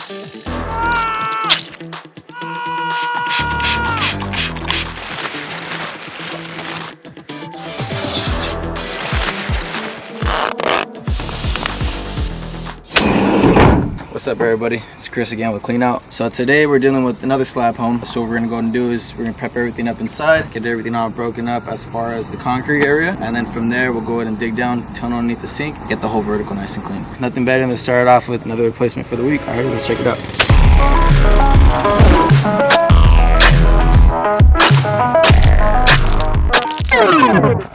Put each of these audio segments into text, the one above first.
What's up everybody, it's Chris again with Clean Out. So today we're dealing with another slab home. So what we're gonna go and do is we're gonna prep everything up inside, get everything all broken up as far as the concrete area, and then from there we'll go ahead and dig down, tunnel underneath the sink, get the whole vertical nice and clean. Nothing better than to start off with another replacement for the week. Alright, let's check it out.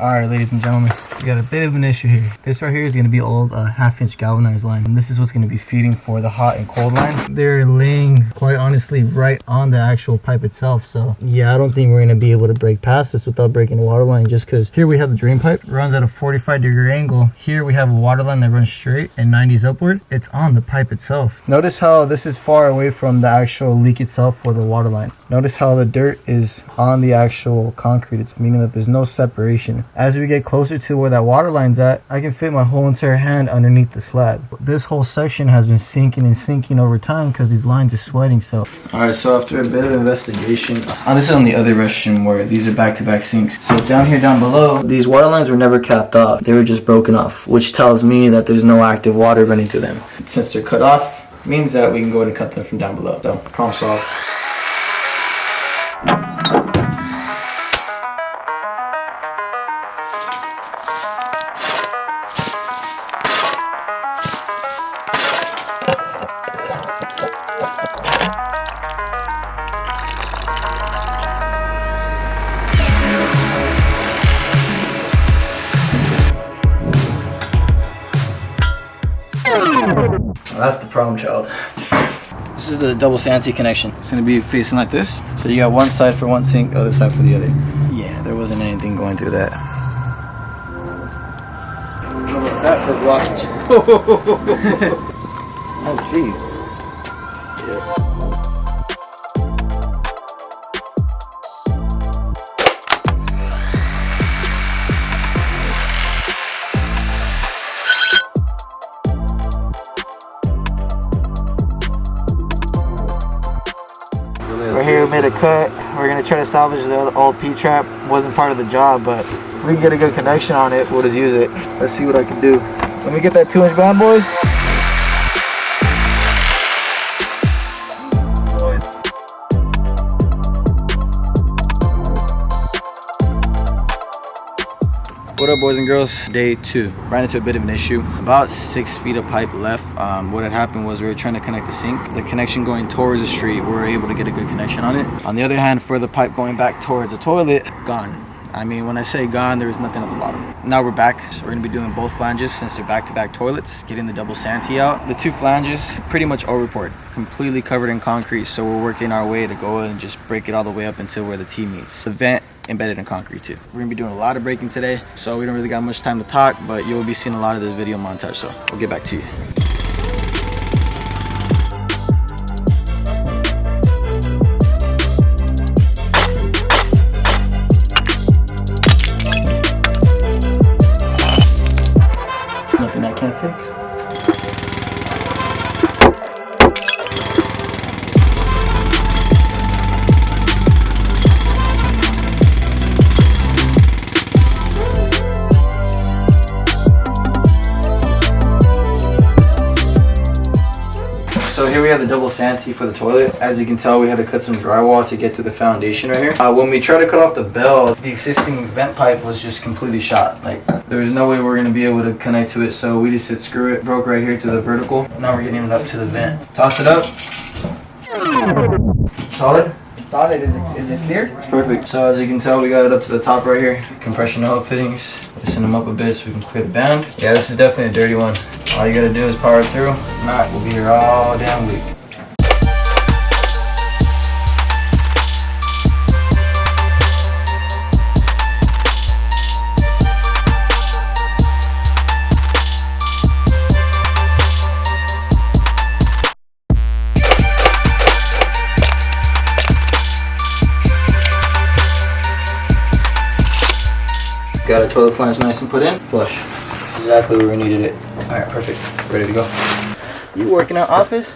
Alright ladies and gentlemen, we got a bit of an issue here. This right here is going to be old 1/2-inch galvanized line, and this is what's going to be feeding for the hot and cold line. They're laying quite honestly right on the actual pipe itself, so yeah, I don't think we're going to be able to break past this without breaking the water line, just because here we have the drain pipe, runs at a 45-degree angle. Here we have a water line that runs straight and 90s upward. It's on the pipe itself. Notice how this is far away from the actual leak itself for the water line. Notice how the dirt is on the actual concrete. It's meaning that there's no separation. As we get closer to where that water line's at, I can fit my whole entire hand underneath the slab. This whole section has been sinking and sinking over time because these lines are sweating. So alright, so after a bit of investigation, this is on the other restroom where these are back-to-back sinks. So down here down below, these water lines were never capped off. They were just broken off, which tells me that there's no active water running through them. Since they're cut off, means that we can go ahead and cut them from down below. So problem solved. That's the problem child. This is the double santee connection. It's going to be facing like this. So you got one side for one sink, other side for the other. Yeah, there wasn't anything going through that. How about that for blockage? Oh geez. Yeah. Right here we made a cut. We're gonna try to salvage the old P-trap. Wasn't part of the job, but if we can get a good connection on it, we'll just use it. Let's see what I can do. Let me get that 2-inch band, boys. What up boys and girls, day 2. Ran into a bit of an issue. About 6 feet of pipe left. What had happened was we were trying to connect the sink. The connection going towards the street, we were able to get a good connection on it. On the other hand, for the pipe going back towards the toilet, gone. I mean, when I say gone, there was nothing at the bottom. Now we're back, so we're gonna be doing both flanges since they're back-to-back toilets, getting the double santee out. The 2 flanges, pretty much overpoured, completely covered in concrete, so we're working our way to go and just break it all the way up until where the T meets. The vent embedded in concrete too. We're gonna be doing a lot of breaking today, so we don't really got much time to talk, but you'll be seeing a lot of this video montage, so we'll get back to you. Nothing I can't fix. So here we have the double santee for the toilet. As you can tell, we had to cut some drywall to get through the foundation right here. When we tried to cut off the bell, the existing vent pipe was just completely shot. Like, there was no way we were going to be able to connect to it, so we just said screw it. Broke right here to the vertical. Now we're getting it up to the vent. Toss it up. Solid? Solid, is it clear? Perfect. So as you can tell, we got it up to the top right here. Compression hub fittings. Loosen them up a bit so we can clear the band. Yeah, this is definitely a dirty one. All you gotta do is power through. If not, we'll be here all damn week. Got a toilet flange nice and put in. Flush. Exactly where we needed it. Alright, perfect. Ready to go. You working out office?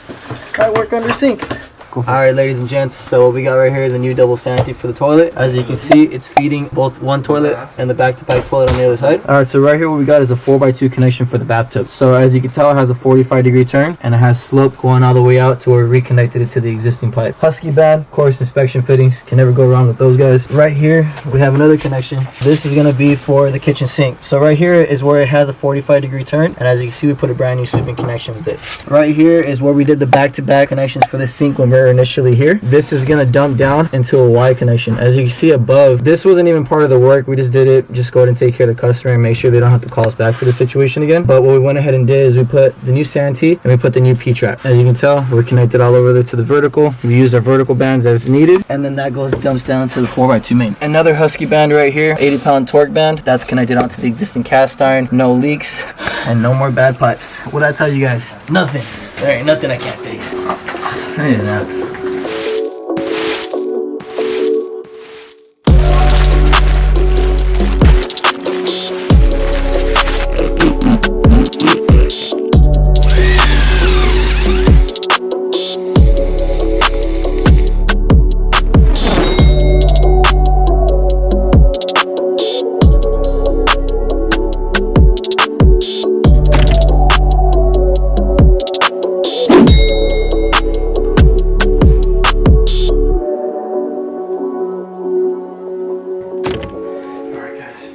Might work under sinks. Alright, ladies and gents, so what we got right here is a new double sanity for the toilet. As you can see, it's feeding both one toilet and the back-to-back toilet on the other side. Alright, so right here what we got is a 4x2 connection for the bathtub. So as you can tell, it has a 45-degree turn and it has slope going all the way out to where we reconnected it to the existing pipe. Husky band, of course, inspection fittings, can never go wrong with those guys. Right here, we have another connection. This is going to be for the kitchen sink. So right here is where it has a 45-degree turn, and as you can see, we put a brand new sweeping connection with it. Right here is where we did the back-to-back connections for the sink when we were initially here. This is gonna dump down into a Y connection. As you can see above, this wasn't even part of the work. We just did it, just go ahead and take care of the customer and make sure they don't have to call us back for the situation again. But what we went ahead and did is we put the new sanity and we put the new P-trap. As you can tell, we're connected all over to the vertical. We use our vertical bands as needed, and then that dumps down to the 4x2 main. Another Husky band right here, 80-pound torque band. That's connected onto the existing cast iron. No leaks and no more bad pipes. What'd I tell you guys? Nothing. There ain't nothing I can't fix. I need a nap.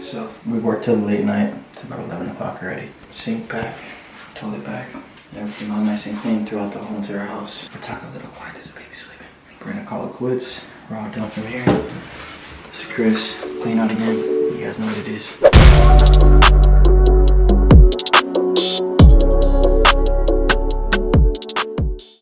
So we worked till late night. It's about 11 o'clock already. Sink back, toilet back, everything all nice and clean throughout the whole entire house. We're talking a little quiet, there's a baby sleeping. We're gonna call it quits. We're all done from here. This is Chris, clean out again. You guys know what it is.